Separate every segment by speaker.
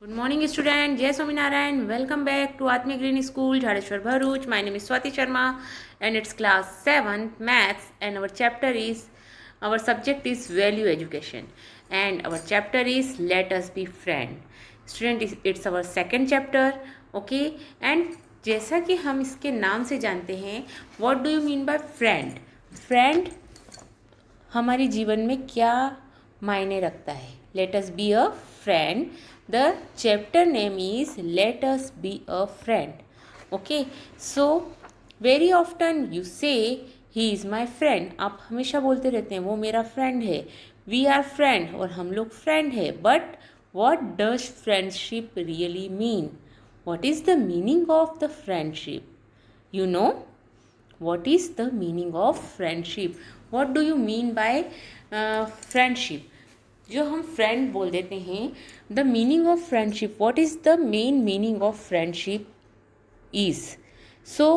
Speaker 1: Good morning, student. Jai Swaminarayan. Welcome back to Atmic Green School, Jadeshwar Bharuch. My name is Swati Sharma, and it's class 7 Maths, and our subject is Value Education, and our chapter is Let Us Be Friend. Student, it's our second chapter. Okay, and जैसा कि हम इसके नाम से जानते हैं, what do you mean by friend? Friend हमारे जीवन में क्या मायने रखता है? Let us be a friend. The chapter name is let us be a friend. Okay, so very often you से ही इज़ माई फ्रेंड. आप हमेशा बोलते रहते हैं वो मेरा फ्रेंड है. वी आर फ्रेंड, और हम लोग फ्रेंड है. But what does friendship really mean? What is the meaning of the friendship? You know what is the meaning of friendship? what do you mean by friendship? जो हम friend बोल देते हैं, the meaning of friendship, what is the main meaning of friendship is? So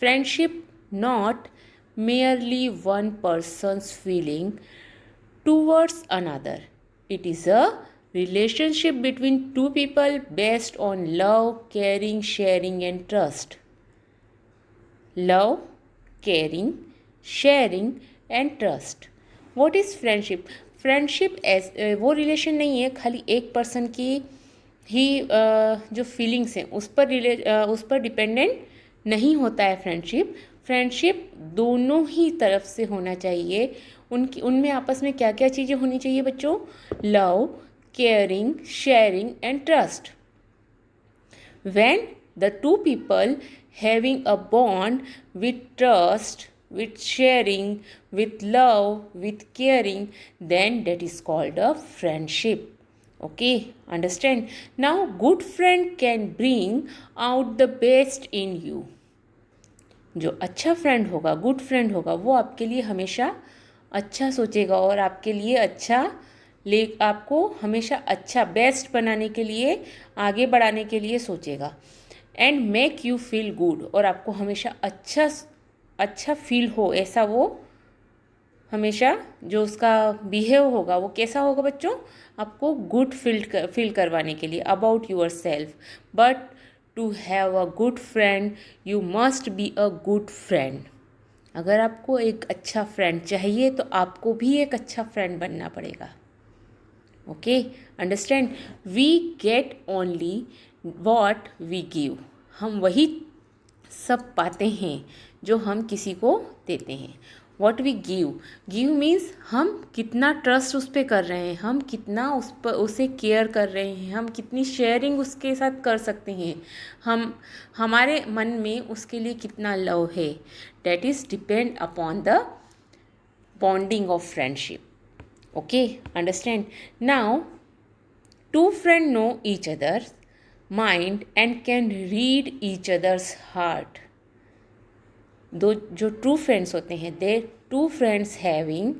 Speaker 1: friendship not merely one person's feeling towards another. It is a relationship between two people based on love, caring, sharing and trust. Love, caring, sharing and trust. What is friendship? Friendship वो relation नहीं है खाली एक person की ही जो feelings हैं उस पर डिपेंडेंट नहीं होता है. फ्रेंडशिप दोनों ही तरफ से होना चाहिए. उनमें आपस में क्या क्या चीज़ें होनी चाहिए बच्चों? Love, caring, sharing and trust. When the two people having a bond with trust, with sharing, with love, with caring, then that is called a friendship. Okay, understand? Now good friend can bring out the best in you. जो अच्छा friend होगा, good friend होगा, वो आपके लिए हमेशा अच्छा सोचेगा और आपके लिए आपको हमेशा अच्छा बेस्ट बनाने के लिए, आगे बढ़ाने के लिए सोचेगा. And make you feel good, और आपको हमेशा अच्छा फील हो, ऐसा वो हमेशा जो उसका बिहेव होगा वो कैसा होगा बच्चों? आपको गुड फील करवाने के लिए about yourself. But to have a good friend you must be a good friend. अगर आपको एक अच्छा फ्रेंड चाहिए तो आपको भी एक अच्छा फ्रेंड बनना पड़ेगा. Okay, understand? We get only what we give. हम वही सब पाते हैं जो हम किसी को देते हैं. वॉट वी गिव मीन्स हम कितना ट्रस्ट उस पर कर रहे हैं, हम कितना उसे केयर कर रहे हैं, हम कितनी शेयरिंग उसके साथ कर सकते हैं, हमारे मन में उसके लिए कितना लव है. That is depend upon the bonding of friendship. Okay, understand? Now two friends know each other's mind and can read each other's heart. दो जो ट्रू फ्रेंड्स होते हैं, दे टू फ्रेंड्स हैविंग,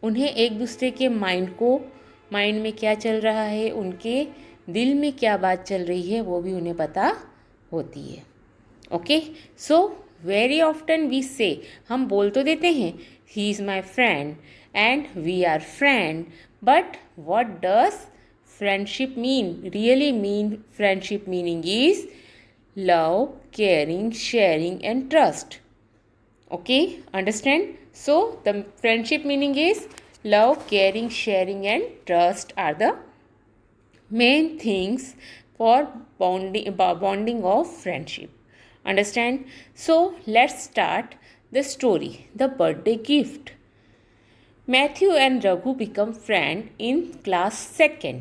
Speaker 1: उन्हें एक दूसरे के माइंड में क्या चल रहा है, उनके दिल में क्या बात चल रही है, वो भी उन्हें पता होती है. Okay, so very often we say, हम बोल तो देते हैं he is my friend and we are friend, but what does friendship mean? Really mean? Friendship meaning is love, caring, sharing and trust. Okay, understand? So the friendship meaning is love, caring, sharing and trust are the main things for bonding of friendship. Understand? So let's start the story. The birthday gift. Matthew and Raghu become friend in class second.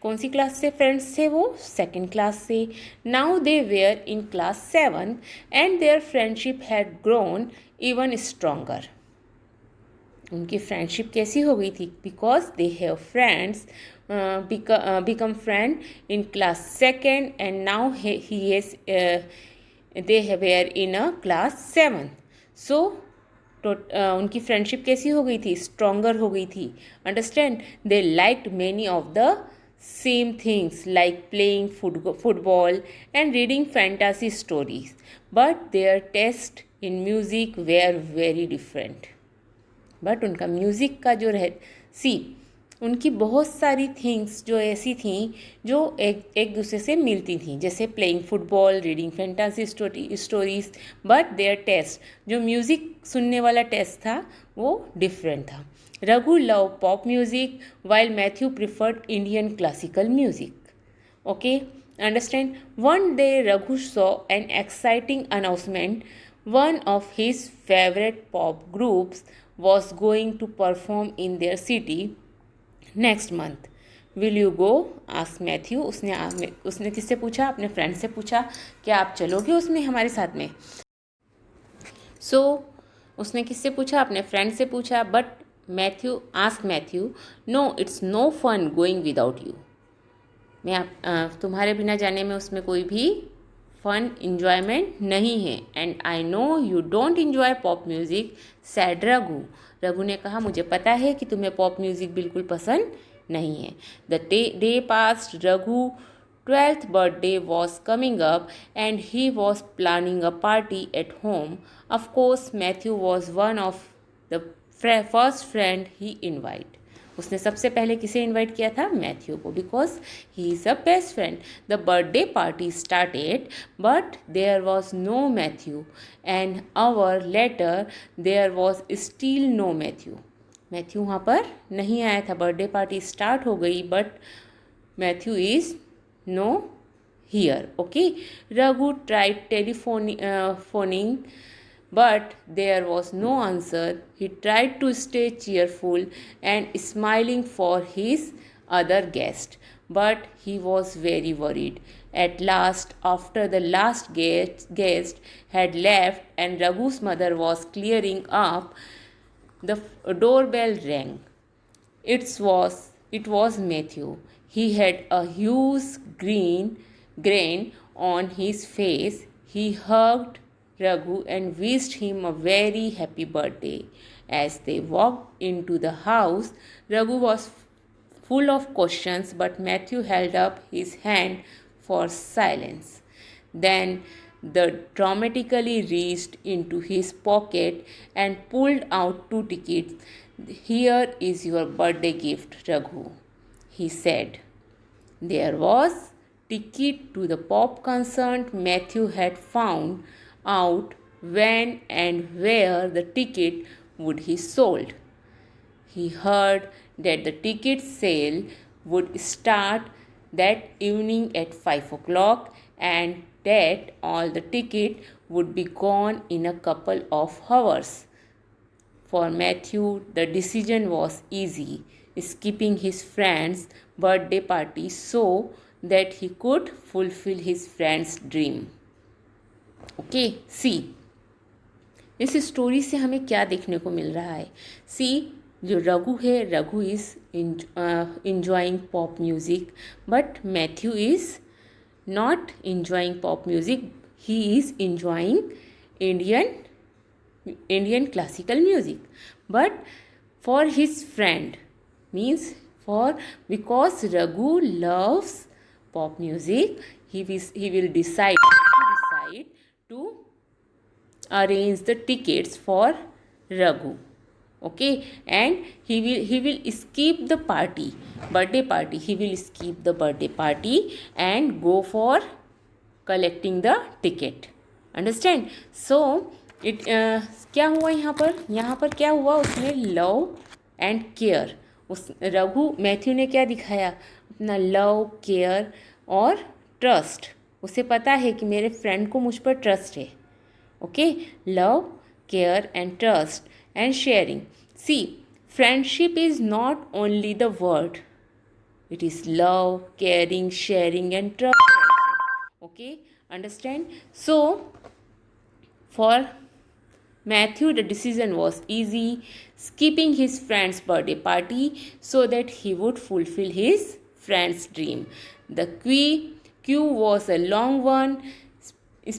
Speaker 1: कौन सी class से friends थे वो? Second class से. Now they were in class 7 and their friendship had grown even stronger. उनकी friendship कैसी हो गई थी? Because they have friends become friend in class second and now they were in a class 7. So तो उनकी friendship कैसी हो गई थी? स्ट्रॉन्गर हो गई थी. Understand? They liked many of the same things like playing football and reading fantasy stories, but their taste in music were very different. But उनका म्यूज़िक का जो उनकी बहुत सारी थिंग्स जो ऐसी थी जो एक एक दूसरे से मिलती थी, जैसे playing football, reading fantasy stories, but their taste, जो म्यूज़िक सुनने वाला टेस्ट था वो डिफरेंट था. Raghu love pop music while Matthew preferred Indian classical music. Okay, understand? One day Raghu saw an exciting announcement. One of his favorite pop groups was going to perform in their city next month. Will you go? asked Matthew. उसने किससे पूछा? अपने friend से पूछा, क्या आप चलोगे उसमें हमारे साथ में? उसने किससे पूछा? अपने फ्रेंड से पूछा. But Matthew, no, it's no fun going without you. तुम्हारे बिना जाने में उसमें कोई भी फन इन्जॉयमेंट नहीं है. And I know you don't enjoy pop music, sad Raghu ने कहा, मुझे पता है कि तुम्हें पॉप म्यूज़िक बिल्कुल पसंद नहीं है. The day past. Raghu 12th birthday was coming up and he was planning a party at home. Of course, Matthew was one of the first friend he invited. उसने सबसे पहले किसे इनवाइट किया था? मैथ्यू को, because he is a best friend. The birthday party started but there was no Matthew and hour later there was still no Matthew. Matthew वहाँ पर नहीं आया था. बर्थडे पार्टी स्टार्ट हो गई but Matthew is no here. Okay. Raghu tried telephoning but there was no answer. He tried to stay cheerful and smiling for his other guest, but he was very worried. At last, after the last guest had left and Raghu's mother was clearing up, the doorbell rang. It was Matthew. He had a huge grin on his face. He hugged Raghu and wished him a very happy birthday. As they walked into the house, Raghu was full of questions, but Matthew held up his hand for silence. Then the dramatically reached into his pocket and pulled out 2 tickets. Here is your birthday gift, Raghu, he said. There was ticket to the pop concert. Matthew had found out when and where the ticket would be sold. He heard that the ticket sale would start that evening at 5 o'clock and that all the ticket would be gone in a couple of hours. For Matthew, the decision was easy, skipping his friend's birthday party so that he could fulfill his friend's dream. Okay. See, इस story से हमें क्या देखने को मिल रहा है? सी, जो रघु है, Raghu is enjoying pop music, but Matthew is not enjoying pop music. He is enjoying Indian classical music. But for his friend, means because Raghu loves pop music, he will decide to arrange the tickets for Raghu. Okay, and he will skip the birthday party. He will skip the birthday party and go for collecting the ticket. Understand? So it क्या हुआ यहाँ पर क्या हुआ? उसमें love and care, उस Matthew ने क्या दिखाया? अपना लव, केयर और ट्रस्ट. उसे पता है कि मेरे फ्रेंड को मुझ पर ट्रस्ट है. Okay. Love, care and trust and sharing. See, friendship is not only the word, it is love, caring, sharing and trust. Okay, understand? So for Matthew, the decision was easy, skipping his friend's birthday party so that he would fulfill his friend's dream. The queue was a long one,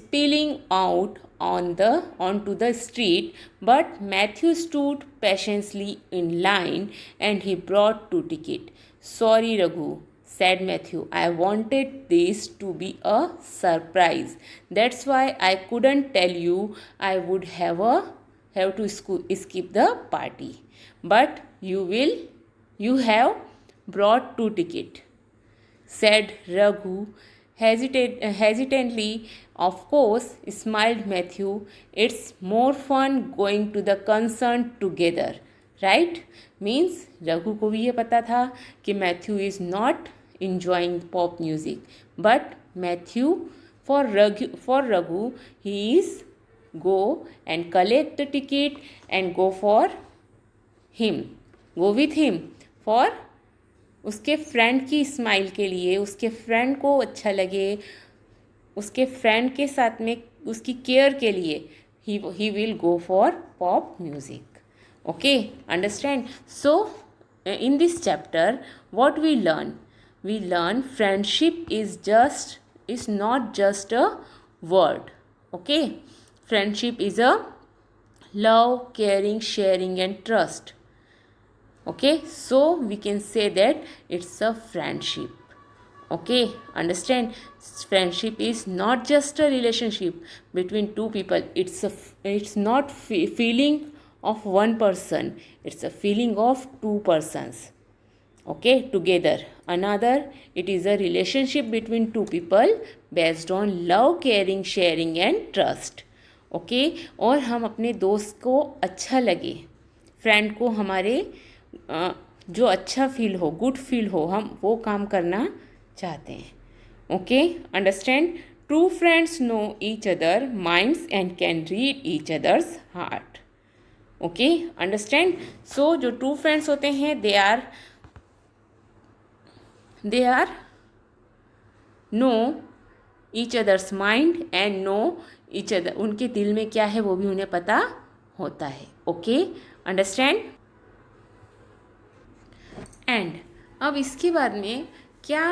Speaker 1: spilling out onto the street, but Matthew stood patiently in line and he brought 2 tickets. Sorry, Raghu, said Matthew. I wanted this to be a surprise. That's why I couldn't tell you I would have to skip the party. But you have brought 2 tickets, said Raghu hesitantly. Of course, smiled Matthew. It's more fun going to the concert together, right? Means Raghu को भी ये पता था कि Matthew is not enjoying pop music, but Matthew, for Raghu, he is go and collect the ticket and go with him for उसके friend की smile के लिए, उसके फ्रेंड को अच्छा लगे, उसके फ्रेंड के साथ में उसकी केयर के लिए he will go for pop music. Okay, understand? So in this chapter what we learn friendship is not just a word. Okay, friendship is a love, caring, sharing and trust. Okay, so we can say that it's a friendship. Okay, understand? Friendship is not just a relationship between two people. It's not feeling of one person. It's a feeling of two persons. Okay, together. Another, it is a relationship between two people based on love, caring, sharing and trust. Okay, और हम अपने दोस्त को अच्छा लगे, friend को हमारे जो अच्छा फील हो, गुड फील हो, हम वो काम करना चाहते हैं. Okay, understand? True friends know each other minds and can read each others heart. Okay, understand? So जो ट्रू फ्रेंड्स होते हैं they are know each others mind and know each other, उनके दिल में क्या है वो भी उन्हें पता होता है. Okay, understand? एंड अब इसके बाद में क्या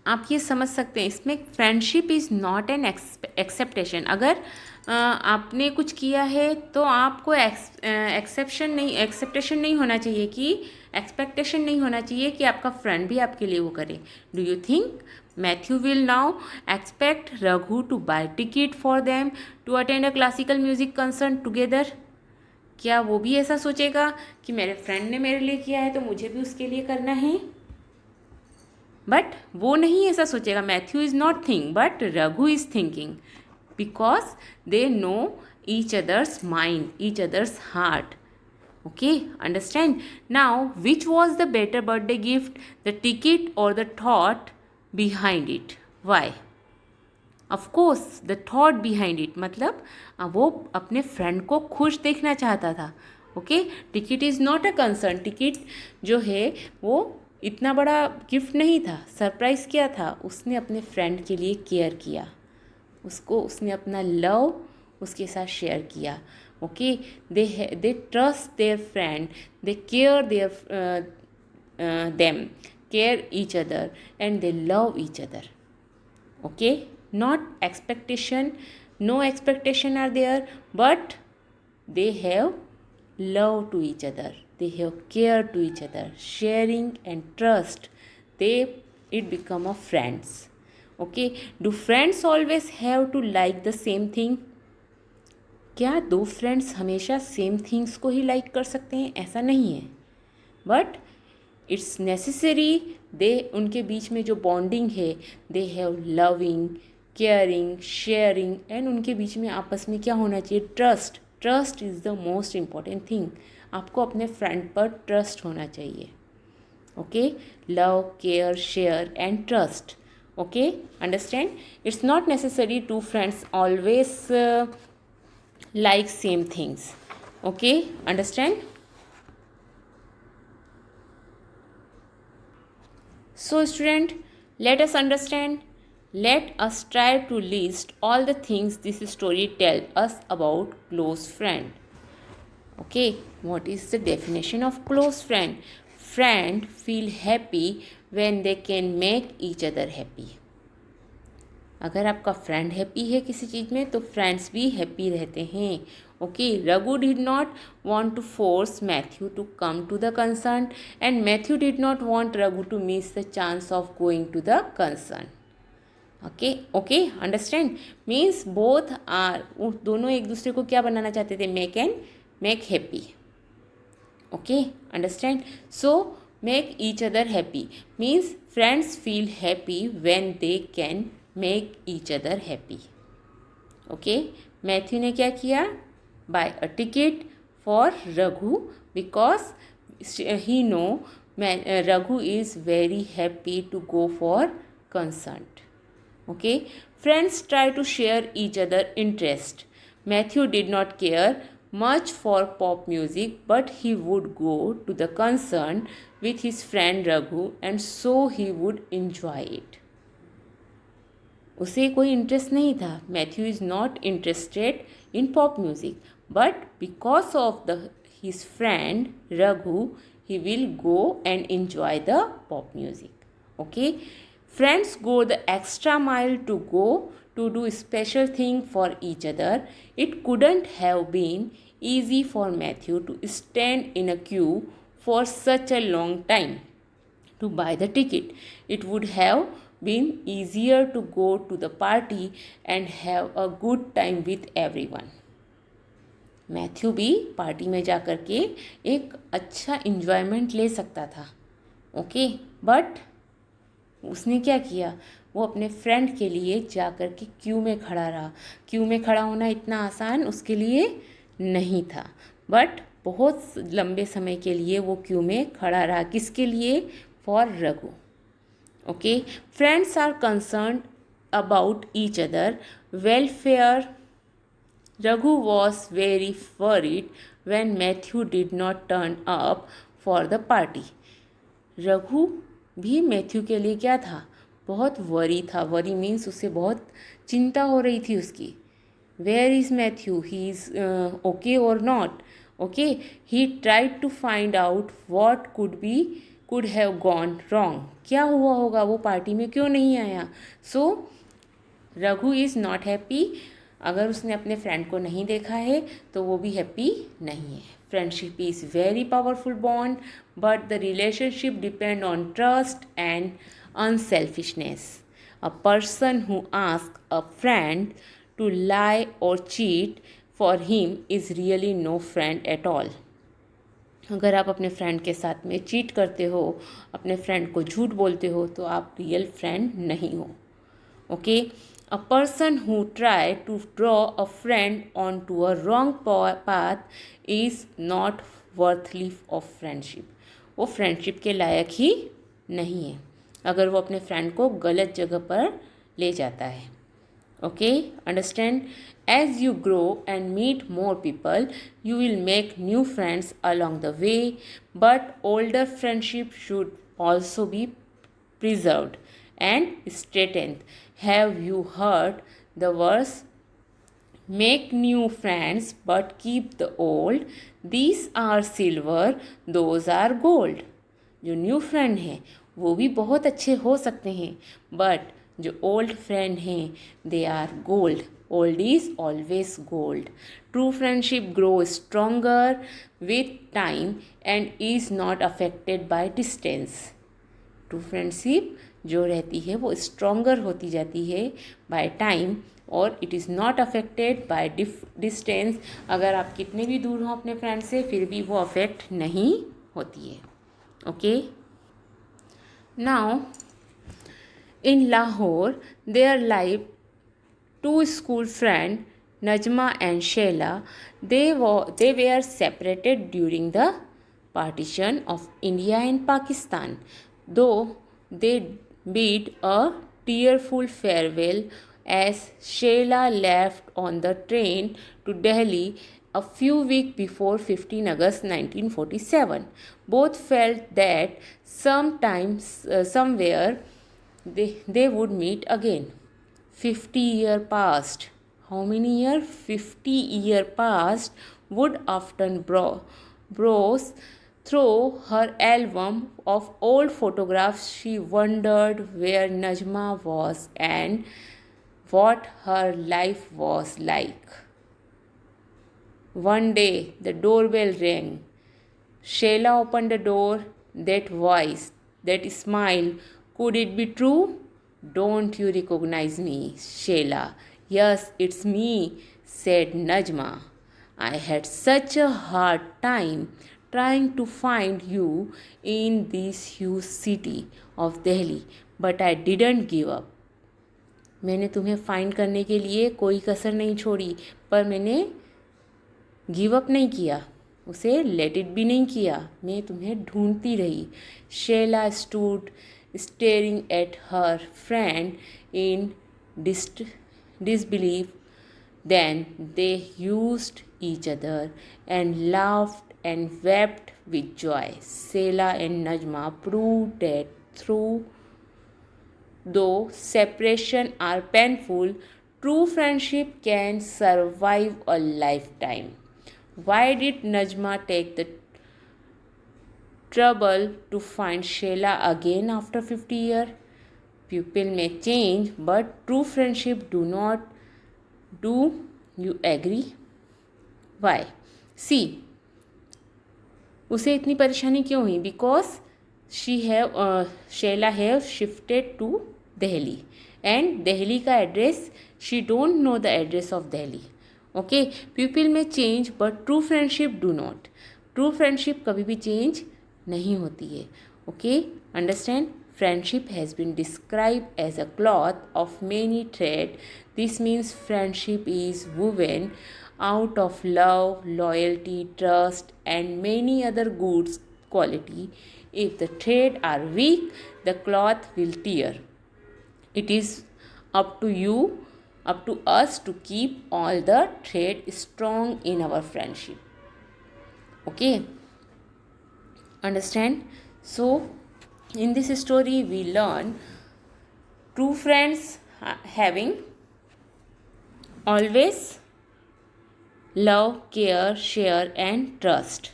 Speaker 1: आप ये समझ सकते हैं, इसमें friendship is not an acceptation. अगर आपने कुछ किया है तो आपको एक्सेप्टेशन नहीं होना चाहिए, कि एक्सपेक्टेशन नहीं होना चाहिए कि आपका फ्रेंड भी आपके लिए वो करे. Do you think Matthew will now expect Raghu to buy ticket for them to attend a classical music concert together? क्या वो भी ऐसा सोचेगा कि मेरे फ्रेंड ने मेरे लिए किया है तो मुझे भी उसके लिए करना है? बट वो नहीं ऐसा सोचेगा. Matthew is not think but Raghu is thinking, because they know each others mind, each others heart. Okay, understand? Now which was the better birthday gift, the ticket और the thought behind it? Why? Of course the thought behind it, मतलब वो अपने friend को खुश देखना चाहता था. Okay, ticket is not a concern. Ticket जो है वो इतना बड़ा गिफ्ट नहीं था. सरप्राइज़ क्या था? उसने अपने फ्रेंड के लिए केयर किया, उसने अपना लव उसके साथ शेयर किया. Okay, they trust there friend, they care them, care each other and they love each other. Okay, not expectation, no expectation are there, but they have love to each other, they have care to each other, sharing and trust, it become a friends. Okay, do friends always have to like the same thing? क्या दो friends हमेशा same things को ही like कर सकते हैं? ऐसा नहीं है. बट इट्स नेसेसरी, उनके बीच में जो बॉन्डिंग है, they have loving, caring, sharing and उनके बीच में आपस में क्या होना चाहिए? Trust is the most important thing. आपको अपने फ्रेंड पर ट्रस्ट होना चाहिए. Okay, love, care, share and trust. Okay, understand? It's not necessary to friends always like same things. Okay, understand? So student, let us understand, let us try to list all the things this story tell us about close friend. Okay, what is the definition of close friend? Friend feel happy when they can make each other happy. अगर आपका friend happy है किसी चीज़ में तो friends भी happy रहते हैं. Okay, Raghu did not want to force Matthew to come to the concert and Matthew did not want Raghu to miss the chance of going to the concert. Okay, understand? Means both are, दोनों एक दूसरे को क्या बनाना चाहते थे? Make happy. Okay, understand? So make each other happy means friends feel happy when they can make each other happy. Okay, Matthew ने क्या किया? Buy a ticket for Raghu because he know Raghu is very happy to go for concert. Okay, friends try to share each other interest. Matthew did not care much for pop music, but he would go to the concert with his friend Raghu and so he would enjoy it. उसे कोई interest नहीं था. Matthew is not interested in pop music, but because of the his friend Raghu he will go and enjoy the pop music. Okay, friends go the extra mile to go to do special thing for each other. It couldn't have been easy for Matthew to stand in a queue for such a long time to buy the ticket. It would have been easier to go to the party and have a good time with everyone. Matthew भी party में जा कर के एक अच्छा enjoyment ले सकता था. ओके, बट उसने क्या किया? वो अपने फ्रेंड के लिए जा कर के क्यू में खड़ा रहा. क्यू में खड़ा होना इतना आसान उसके लिए नहीं था, बट बहुत लंबे समय के लिए वो क्यू में खड़ा रहा. किसके लिए? For Raghu. Okay, friends are concerned about each other welfare. Raghu was very worried when Matthew did not turn up for the party. Raghu भी मैथ्यू के लिए क्या था? बहुत वरी था. वरी मीन्स उसे बहुत चिंता हो रही थी उसकी. Where is Matthew? He is okay or not? Okay, he tried to find out what could have gone wrong. क्या हुआ होगा? वो पार्टी में क्यों नहीं आया? So Raghu is not happy. अगर उसने अपने फ्रेंड को नहीं देखा है तो वो भी हैप्पी नहीं है. Friendship is very powerful bond, but the relationship depend on trust and unselfishness. A person who asks a friend to lie or cheat for him is really no friend at all. अगर आप अपने friend के साथ में cheat करते हो, अपने friend को झूठ बोलते हो, तो आप रियल फ्रेंड नहीं हो. Okay, a person who try to draw a friend onto a wrong path is not worthy of friendship. वो फ्रेंडशिप के लायक ही नहीं है अगर वो अपने फ्रेंड को गलत जगह पर ले जाता है. Okay, understand? As you grow and meet more people you will make new friends along the way, but older friendship should also be preserved and strengthened. Have you heard the verse? Make new friends but keep the old. These are silver, those are gold. जो new friend हैं वो भी बहुत अच्छे हो सकते हैं, but जो ओल्ड फ्रेंड हैं they are gold. Old is always gold. True friendship grow stronger with time and is not affected by distance. True friendship जो रहती है वो स्ट्रोंगर होती जाती है बाय टाइम और it is not affected by distance. अगर आप कितने भी दूर हों अपने फ्रेंड से फिर भी वो अफेक्ट नहीं होती है. Okay, now in Lahore there live two school friend Najma and Shaila. they were separated during the partition of India and Pakistan, though they bid a tearful farewell as Sheila left on the train to Delhi a few weeks before 15 August 1947. Both felt that somewhere they would meet again. 50 years passed. How many years? 50 years passed. Would often browse through her album of old photographs. She wondered where Najma was and what her life was like. One day the doorbell rang. Sheila opened the door. That voice, that smile, could it be true? Don't you recognize me, Sheila? Yes, it's me, said Najma. I had such a hard time trying to find you in this huge city of Delhi, but I didn't give up. मैंने तुम्हें find करने के लिए कोई कसर नहीं छोड़ी, पर मैंने गिव अप नहीं किया, उसे लेट इट भी नहीं किया, मैं तुम्हें ढूंढती रही. Shaila stood staring at her friend in disbelief. Then they used each other and laughed and wept with joy. Sela and Najma proved that though separation are painful, true friendship can survive a lifetime. Why did Najma take the trouble to find Sheila again after 50 years? People may change, but true friendship do not. Do you agree? Why? See, उसे इतनी परेशानी क्यों हुई? Because Sheila have shifted to Delhi, and Delhi का address she don't know the address of Delhi. Okay, people may change, but true friendship do not. True friendship कभी भी change नहीं होती है. Okay, understand? Friendship has been described as a cloth of many threads. This means friendship is woven out of love, loyalty, trust, and many other good qualities. If the threads are weak, the cloth will tear. It is up to you, up to us to keep all the threads strong in our friendship. Okay? Understand? So, in this story, we learn true friends having always love, care, share, and trust.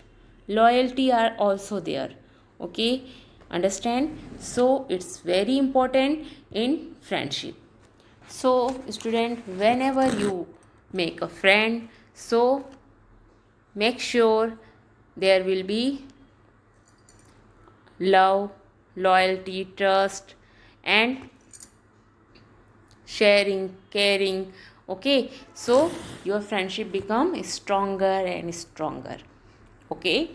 Speaker 1: Loyalty are also there. Okay, understand? So it's very important in friendship. So student, whenever you make a friend, so make sure there will be love, loyalty, trust, and sharing, caring. Okay, so your friendship become stronger and stronger. Okay,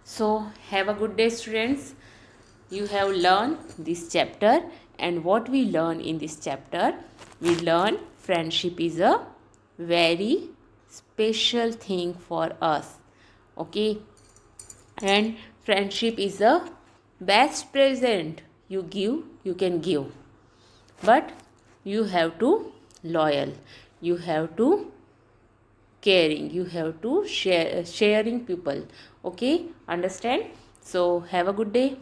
Speaker 1: so have a good day, students. You have learned this chapter, and what we learn in this chapter, we learn friendship is a very special thing for us. Okay, and friendship is the best present you can give, but you have to loyal, you have to caring, you have to sharing people. Okay, understand? So have a good day.